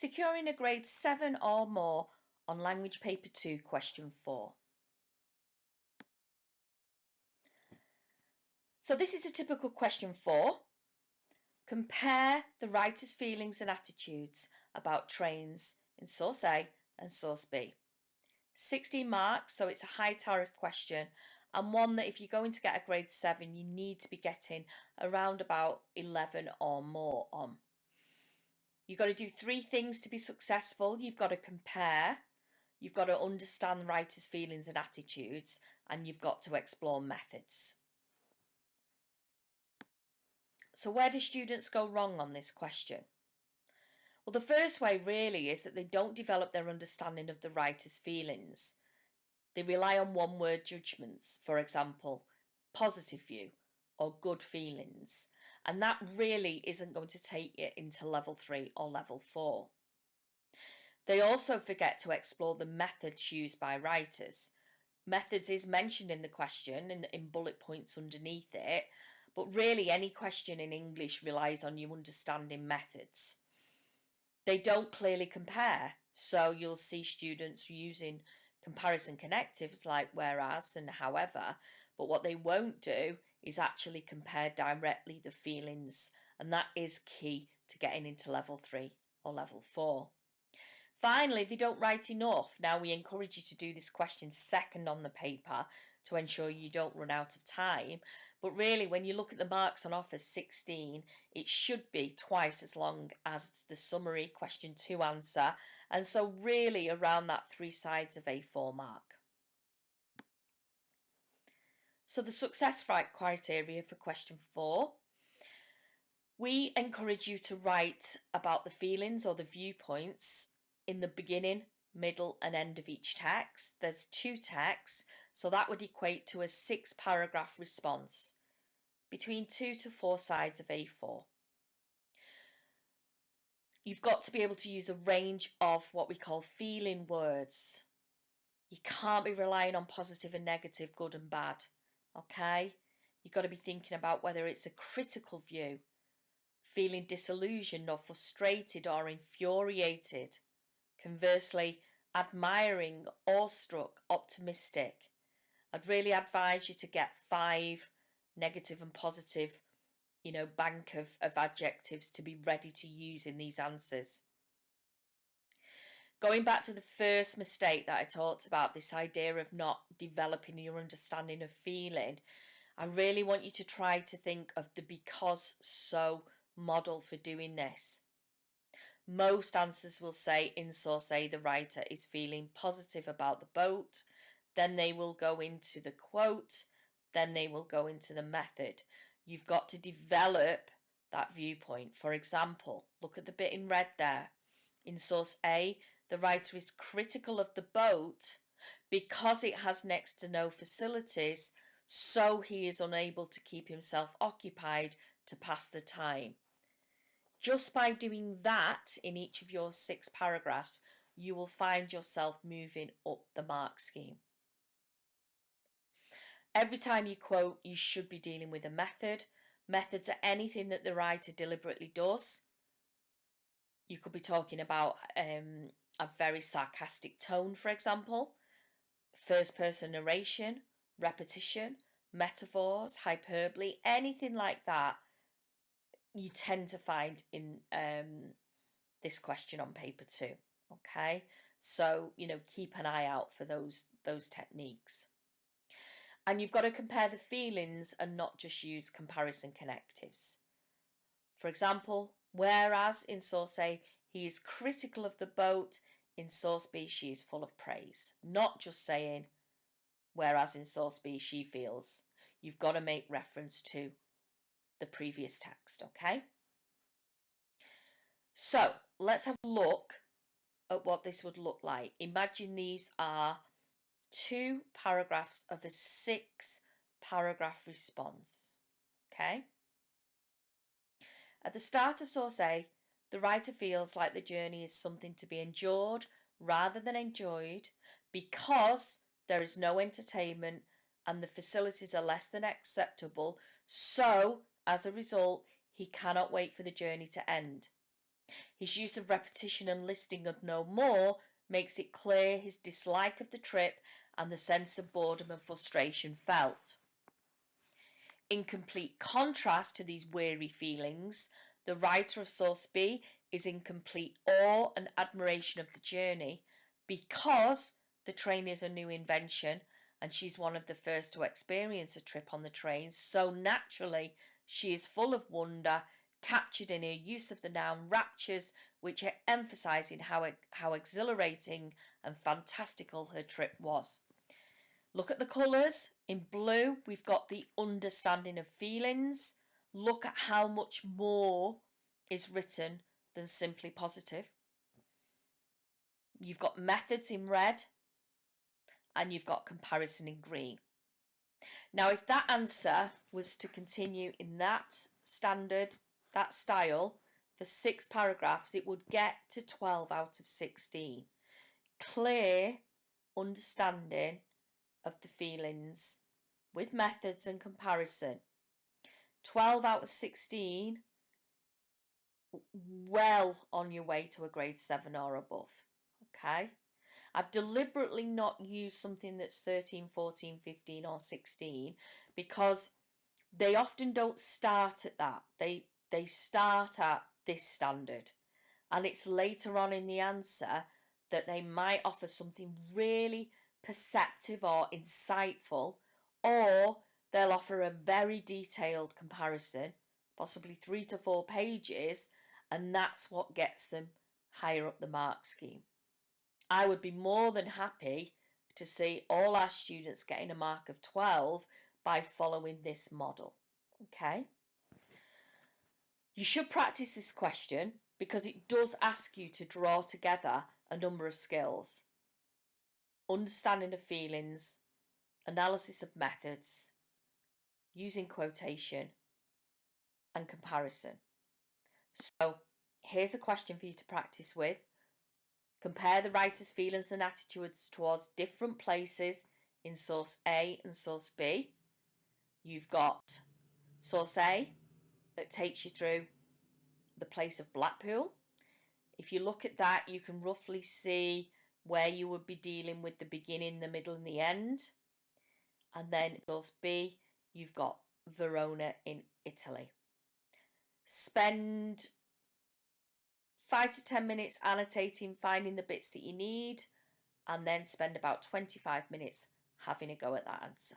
securing a grade 7 or more on Language Paper 2, question 4. So this is a typical question 4. Compare the writer's feelings and attitudes about trains in source A and source B. 16 marks, so it's a high tariff question, and one that if you're going to get a grade 7, you need to be getting around about 11 or more on. You've got to do 3 things to be successful. You've got to compare, you've got to understand the writer's feelings and attitudes, and you've got to explore methods. So where do students go wrong on this question? Well, the first way really is that they don't develop their understanding of the writer's feelings. They rely on one-word judgments, for example, positive view or good feelings, and that really isn't going to take it into level 3 or level 4. They also forget to explore the methods used by writers. Methods is mentioned in the question in bullet points underneath it, but really any question in English relies on you understanding methods. They don't clearly compare, so you'll see students using comparison connectives like whereas and however, but what they won't do is actually compare directly the feelings, and that is key to getting into level 3 or level 4. Finally, they don't write enough. Now, we encourage you to do this question second on the paper to ensure you don't run out of time. But really, when you look at the marks on offer 16, it should be twice as long as the summary question 2 answer. And so really around that 3 sides of A4 mark. So the success criteria for question 4. We encourage you to write about the feelings or the viewpoints in the beginning, middle and end of each text. There's 2 texts, so that would equate to a 6-paragraph response between 2 to 4 sides of A4. You've got to be able to use a range of what we call feeling words. You can't be relying on positive and negative, good and bad, okay? You've got to be thinking about whether it's a critical view, feeling disillusioned or frustrated or infuriated. Conversely, admiring, awestruck, optimistic. I'd really advise you to get 5 negative and positive, bank of adjectives to be ready to use in these answers. Going back to the first mistake that I talked about, this idea of not developing your understanding of feeling, I really want you to try to think of the because so model for doing this. Most answers will say in source A the writer is feeling positive about the boat, then they will go into the quote, then they will go into the method. You've got to develop that viewpoint. For example, look at the bit in red there. In source A, the writer is critical of the boat because it has next to no facilities, so he is unable to keep himself occupied to pass the time. Just by doing that in each of your 6 paragraphs, you will find yourself moving up the mark scheme. Every time you quote, you should be dealing with a method. Methods are anything that the writer deliberately does. You could be talking about a very sarcastic tone, for example, first person narration, repetition, metaphors, hyperbole, anything like that you tend to find in this question on paper 2. Okay, so keep an eye out for those techniques. And you've got to compare the feelings and not just use comparison connectives. For example, whereas in source A he is critical of the boat, in source B she is full of praise. Not just saying whereas in source B she feels. You've got to make reference to the previous text, okay? So let's have a look at what this would look like. Imagine these are 2 paragraphs of a 6-paragraph response, okay? At the start of source A, the writer feels like the journey is something to be endured rather than enjoyed because there is no entertainment and the facilities are less than acceptable, so as a result, he cannot wait for the journey to end. His use of repetition and listing of no more makes it clear his dislike of the trip and the sense of boredom and frustration felt. In complete contrast to these weary feelings, the writer of source B is in complete awe and admiration of the journey because the train is a new invention and she's one of the first to experience a trip on the train. So naturally, she is full of wonder, captured in her use of the noun raptures, which are emphasising how exhilarating and fantastical her trip was. Look at the colours. In blue, we've got the understanding of feelings. Look at how much more is written than simply positive. You've got methods in red and you've got comparison in green. Now, if that answer was to continue in that style for 6 paragraphs, it would get to 12 out of 16. Clear understanding of the feelings with methods and comparison. 12 out of 16, well on your way to a grade 7 or above. Okay, I've deliberately not used something that's 13, 14, 15 or 16 because they often don't start at that. They start at this standard, and it's later on in the answer that they might offer something really perceptive or insightful, or they'll offer a very detailed comparison, possibly 3 to 4 pages, and that's what gets them higher up the mark scheme. I would be more than happy to see all our students getting a mark of 12 by following this model. Okay? You should practice this question because it does ask you to draw together a number of skills: understanding of feelings, analysis of methods, using quotation, and comparison. So here's a question for you to practice with. Compare the writer's feelings and attitudes towards different places in source A and source B. You've got source A that takes you through the place of Blackpool. If you look at that, you can roughly see where you would be dealing with the beginning, the middle and the end. And then source B, you've got Verona in Italy. Spend 5 to 10 minutes annotating, finding the bits that you need, and then spend about 25 minutes having a go at that answer.